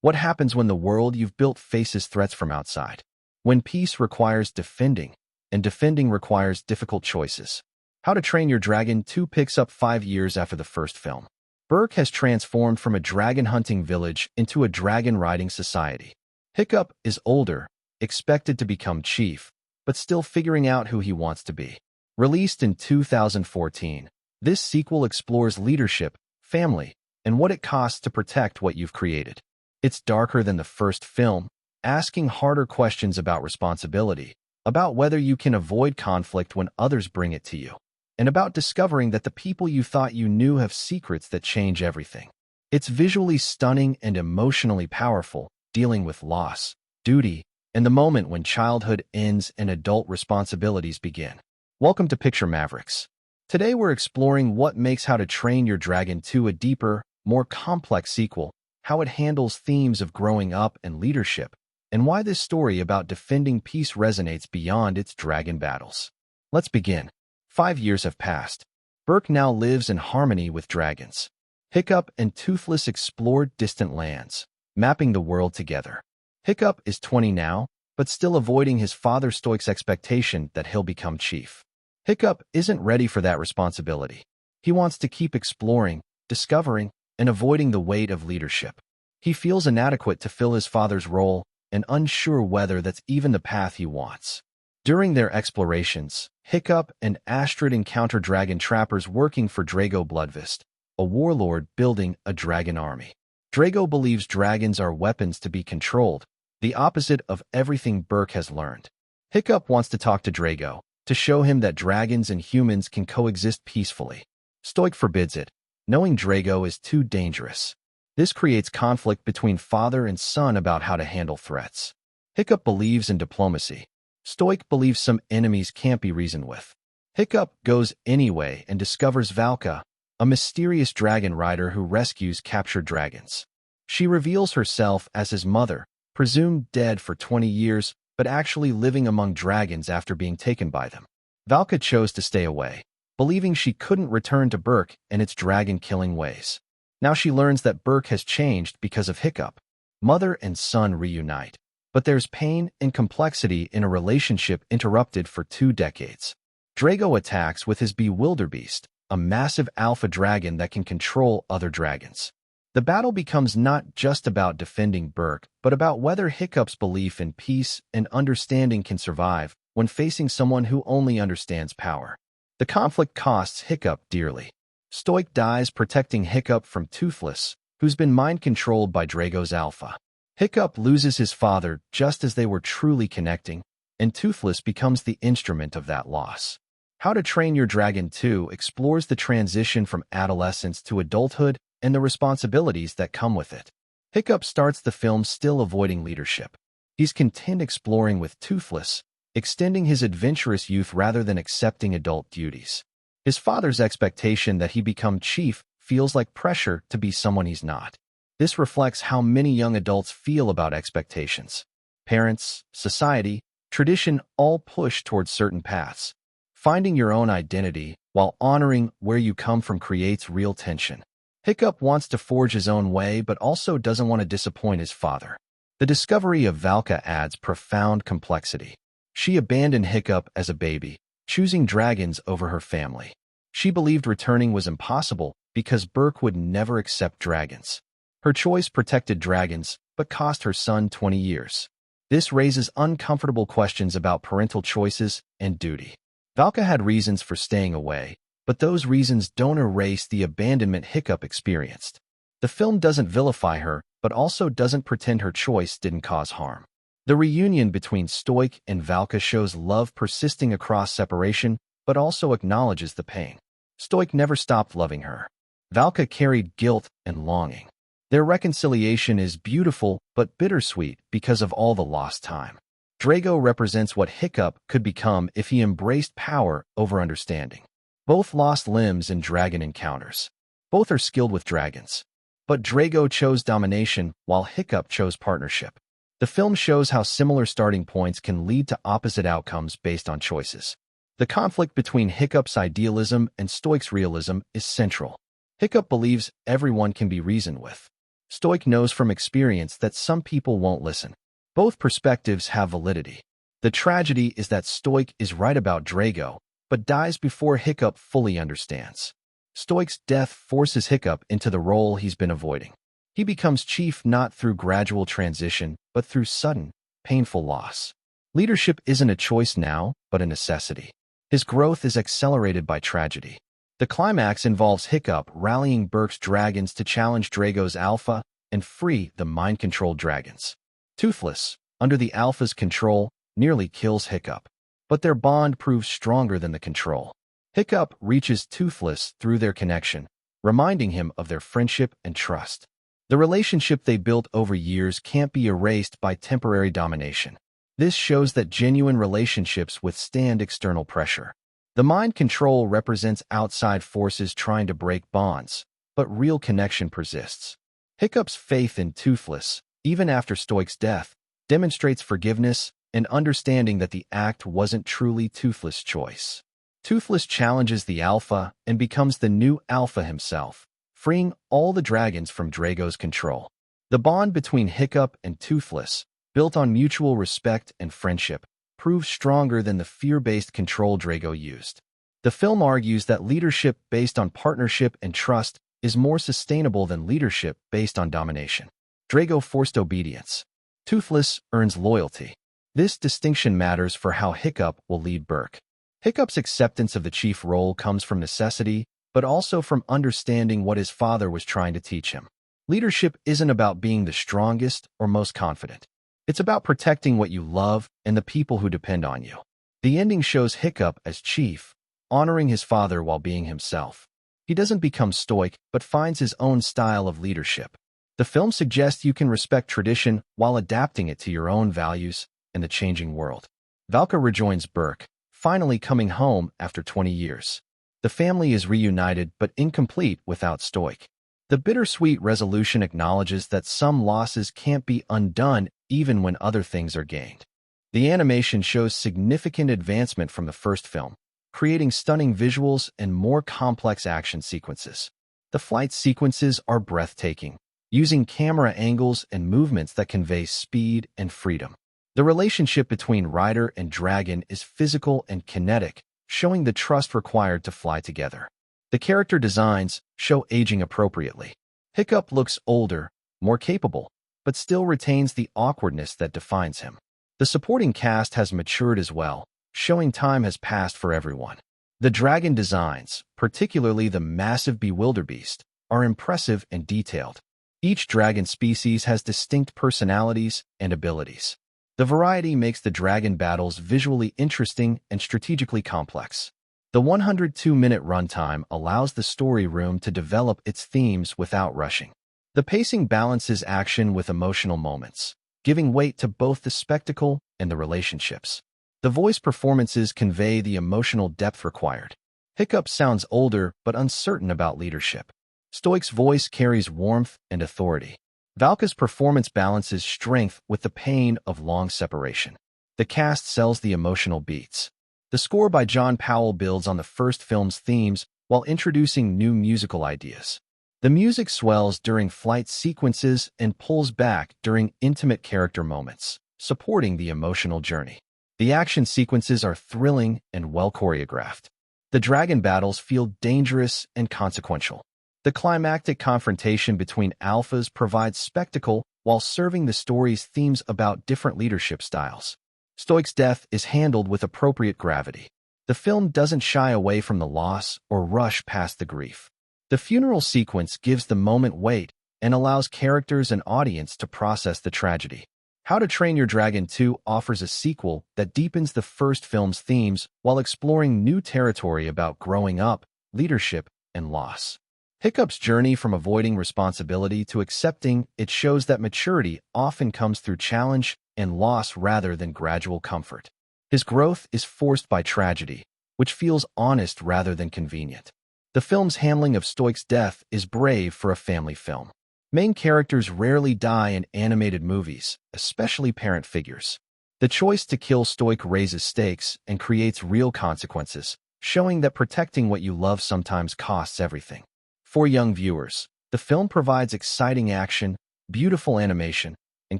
What happens when the world you've built faces threats from outside? When peace requires defending, and defending requires difficult choices. How to Train Your Dragon 2 picks up 5 years after the first film. Berk has transformed from a dragon-hunting village into a dragon-riding society. Hiccup is older, expected to become chief, but still figuring out who he wants to be. Released in 2014, this sequel explores leadership, family, and what it costs to protect what you've created. It's darker than the first film, asking harder questions about responsibility, about whether you can avoid conflict when others bring it to you, and about discovering that the people you thought you knew have secrets that change everything. It's visually stunning and emotionally powerful, dealing with loss, duty, and the moment when childhood ends and adult responsibilities begin. Welcome to Picture Mavericks. Today we're exploring what makes How to Train Your Dragon 2 a deeper, more complex sequel, how it handles themes of growing up and leadership, and why this story about defending peace resonates beyond its dragon battles. Let's begin. 5 years have passed. Berk now lives in harmony with dragons. Hiccup and Toothless explored distant lands, mapping the world together. Hiccup is 20 now, but still avoiding his father Stoic's expectation that he'll become chief. Hiccup isn't ready for that responsibility. He wants to keep exploring, discovering, and avoiding the weight of leadership. He feels inadequate to fill his father's role and unsure whether that's even the path he wants. During their explorations, Hiccup and Astrid encounter dragon trappers working for Drago Bloodfist, a warlord building a dragon army. Drago believes dragons are weapons to be controlled, the opposite of everything Berk has learned. Hiccup wants to talk to Drago, to show him that dragons and humans can coexist peacefully. Stoic forbids it, knowing Drago is too dangerous. This creates conflict between father and son about how to handle threats. Hiccup believes in diplomacy. Stoic believes some enemies can't be reasoned with. Hiccup goes anyway and discovers Valka, a mysterious dragon rider who rescues captured dragons. She reveals herself as his mother, presumed dead for 20 years, but actually living among dragons after being taken by them. Valka chose to stay away, believing she couldn't return to Berk and its dragon-killing ways. Now she learns that Berk has changed because of Hiccup. Mother and son reunite, but there's pain and complexity in a relationship interrupted for 2 decades. Drago attacks with his Bewilderbeast, a massive alpha dragon that can control other dragons. The battle becomes not just about defending Berk, but about whether Hiccup's belief in peace and understanding can survive when facing someone who only understands power. The conflict costs Hiccup dearly. Stoic dies protecting Hiccup from Toothless, who's been mind-controlled by Drago's alpha. Hiccup loses his father just as they were truly connecting, and Toothless becomes the instrument of that loss. How to Train Your Dragon 2 explores the transition from adolescence to adulthood and the responsibilities that come with it. Hiccup starts the film still avoiding leadership. He's content exploring with Toothless, extending his adventurous youth rather than accepting adult duties. His father's expectation that he become chief feels like pressure to be someone he's not. This reflects how many young adults feel about expectations. Parents, society, tradition all push towards certain paths. Finding your own identity while honoring where you come from creates real tension. Hiccup wants to forge his own way but also doesn't want to disappoint his father. The discovery of Valka adds profound complexity. She abandoned Hiccup as a baby, choosing dragons over her family. She believed returning was impossible because Berk would never accept dragons. Her choice protected dragons, but cost her son 20 years. This raises uncomfortable questions about parental choices and duty. Valka had reasons for staying away, but those reasons don't erase the abandonment Hiccup experienced. The film doesn't vilify her, but also doesn't pretend her choice didn't cause harm. The reunion between Stoic and Valka shows love persisting across separation, but also acknowledges the pain. Stoic never stopped loving her. Valka carried guilt and longing. Their reconciliation is beautiful but bittersweet because of all the lost time. Drago represents what Hiccup could become if he embraced power over understanding. Both lost limbs in dragon encounters. Both are skilled with dragons. But Drago chose domination while Hiccup chose partnership. The film shows how similar starting points can lead to opposite outcomes based on choices. The conflict between Hiccup's idealism and Stoic's realism is central. Hiccup believes everyone can be reasoned with. Stoic knows from experience that some people won't listen. Both perspectives have validity. The tragedy is that Stoic is right about Drago, but dies before Hiccup fully understands. Stoic's death forces Hiccup into the role he's been avoiding. He becomes chief not through gradual transition, but through sudden, painful loss. Leadership isn't a choice now, but a necessity. His growth is accelerated by tragedy. The climax involves Hiccup rallying Burke's dragons to challenge Drago's alpha and free the mind-controlled dragons. Toothless, under the alpha's control, nearly kills Hiccup. But their bond proves stronger than the control. Hiccup reaches Toothless through their connection, reminding him of their friendship and trust. The relationship they built over years can't be erased by temporary domination. This shows that genuine relationships withstand external pressure. The mind control represents outside forces trying to break bonds, but real connection persists. Hiccup's faith in Toothless, even after Stoic's death, demonstrates forgiveness and understanding that the act wasn't truly Toothless' choice. Toothless challenges the Alpha and becomes the new Alpha himself, freeing all the dragons from Drago's control. The bond between Hiccup and Toothless, built on mutual respect and friendship, proves stronger than the fear-based control Drago used. The film argues that leadership based on partnership and trust is more sustainable than leadership based on domination. Drago forced obedience. Toothless earns loyalty. This distinction matters for how Hiccup will lead Burke. Hiccup's acceptance of the chief role comes from necessity, but also from understanding what his father was trying to teach him. Leadership isn't about being the strongest or most confident. It's about protecting what you love and the people who depend on you. The ending shows Hiccup as chief, honoring his father while being himself. He doesn't become stoic, but finds his own style of leadership. The film suggests you can respect tradition while adapting it to your own values and the changing world. Valka rejoins Burke, finally coming home after 20 years. The family is reunited but incomplete without Stoic. The bittersweet resolution acknowledges that some losses can't be undone even when other things are gained. The animation shows significant advancement from the first film, creating stunning visuals and more complex action sequences. The flight sequences are breathtaking, using camera angles and movements that convey speed and freedom. The relationship between rider and dragon is physical and kinetic, showing the trust required to fly together. The character designs show aging appropriately. Hiccup looks older, more capable, but still retains the awkwardness that defines him. The supporting cast has matured as well, showing time has passed for everyone. The dragon designs, particularly the massive Bewilderbeast, are impressive and detailed. Each dragon species has distinct personalities and abilities. The variety makes the dragon battles visually interesting and strategically complex. The 102-minute runtime allows the story room to develop its themes without rushing. The pacing balances action with emotional moments, giving weight to both the spectacle and the relationships. The voice performances convey the emotional depth required. Hiccup sounds older but uncertain about leadership. Stoic's voice carries warmth and authority. Valka's performance balances strength with the pain of long separation. The cast sells the emotional beats. The score by John Powell builds on the first film's themes while introducing new musical ideas. The music swells during flight sequences and pulls back during intimate character moments, supporting the emotional journey. The action sequences are thrilling and well choreographed. The dragon battles feel dangerous and consequential. The climactic confrontation between alphas provides spectacle while serving the story's themes about different leadership styles. Stoic's death is handled with appropriate gravity. The film doesn't shy away from the loss or rush past the grief. The funeral sequence gives the moment weight and allows characters and audience to process the tragedy. How to Train Your Dragon 2 offers a sequel that deepens the first film's themes while exploring new territory about growing up, leadership, and loss. Hiccup's journey from avoiding responsibility to accepting it shows that maturity often comes through challenge and loss rather than gradual comfort. His growth is forced by tragedy, which feels honest rather than convenient. The film's handling of Stoic's death is brave for a family film. Main characters rarely die in animated movies, especially parent figures. The choice to kill Stoic raises stakes and creates real consequences, showing that protecting what you love sometimes costs everything. For young viewers, The film provides exciting action, beautiful animation, and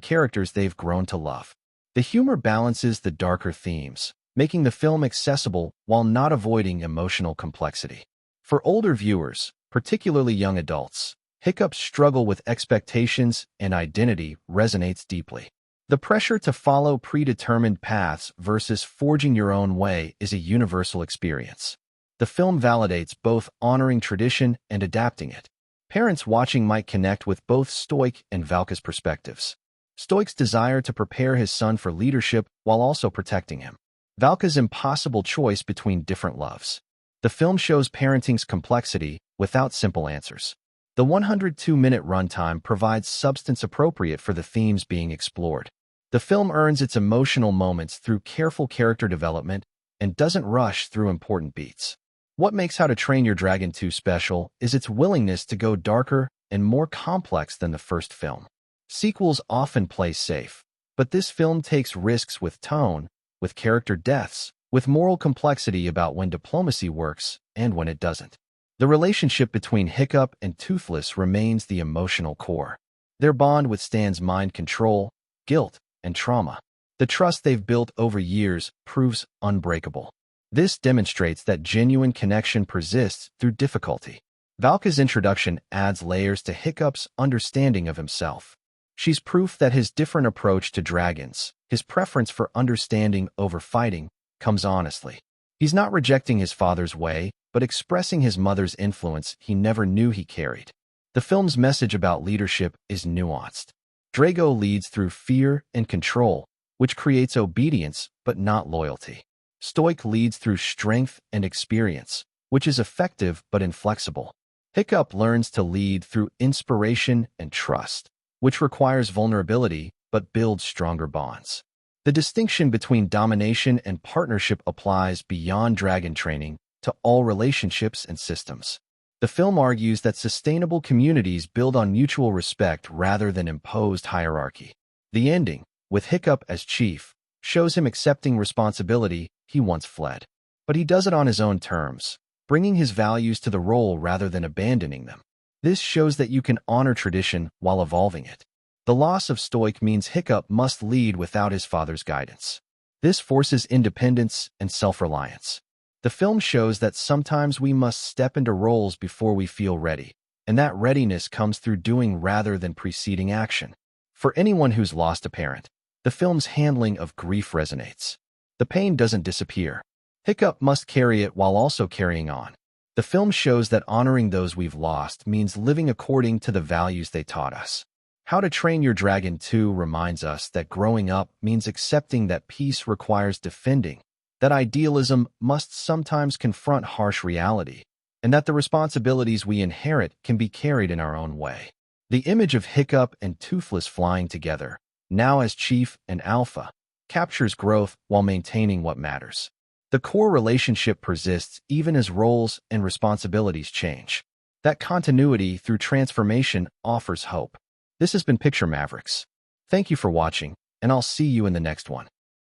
characters they've grown to love. The humor balances the darker themes, making the film accessible while not avoiding emotional complexity. For older viewers, particularly young adults, Hiccup's struggle with expectations and identity resonates deeply. The pressure to follow predetermined paths versus forging your own way is a universal experience. The film validates both honoring tradition and adapting it. Parents watching might connect with both Stoic and Valka's perspectives. Stoic's desire to prepare his son for leadership while also protecting him. Valka's impossible choice between different loves. The film shows parenting's complexity without simple answers. The 102-minute runtime provides substance appropriate for the themes being explored. The film earns its emotional moments through careful character development and doesn't rush through important beats. What makes How to Train Your Dragon 2 special is its willingness to go darker and more complex than the first film. Sequels often play safe, but this film takes risks with tone, with character deaths, with moral complexity about when diplomacy works and when it doesn't. The relationship between Hiccup and Toothless remains the emotional core. Their bond withstands mind control, guilt, and trauma. The trust they've built over years proves unbreakable. This demonstrates that genuine connection persists through difficulty. Valka's introduction adds layers to Hiccup's understanding of himself. She's proof that his different approach to dragons, his preference for understanding over fighting, comes honestly. He's not rejecting his father's way, but expressing his mother's influence he never knew he carried. The film's message about leadership is nuanced. Drago leads through fear and control, which creates obedience but not loyalty. Stoic leads through strength and experience, which is effective but inflexible. Hiccup learns to lead through inspiration and trust, which requires vulnerability but builds stronger bonds. The distinction between domination and partnership applies beyond dragon training to all relationships and systems. The film argues that sustainable communities build on mutual respect rather than imposed hierarchy. The ending, with Hiccup as chief, shows him accepting responsibility he once fled. But he does it on his own terms, bringing his values to the role rather than abandoning them. This shows that you can honor tradition while evolving it. The loss of Stoic means Hiccup must lead without his father's guidance. This forces independence and self-reliance. The film shows that sometimes we must step into roles before we feel ready, and that readiness comes through doing rather than preceding action. For anyone who's lost a parent, the film's handling of grief resonates. The pain doesn't disappear. Hiccup must carry it while also carrying on. The film shows that honoring those we've lost means living according to the values they taught us. How to Train Your Dragon 2 reminds us that growing up means accepting that peace requires defending, that idealism must sometimes confront harsh reality, and that the responsibilities we inherit can be carried in our own way. The image of Hiccup and Toothless flying together, now as Chief and Alpha, captures growth while maintaining what matters. The core relationship persists even as roles and responsibilities change. That continuity through transformation offers hope. This has been Picture Mavericks. Thank you for watching, and I'll see you in the next one.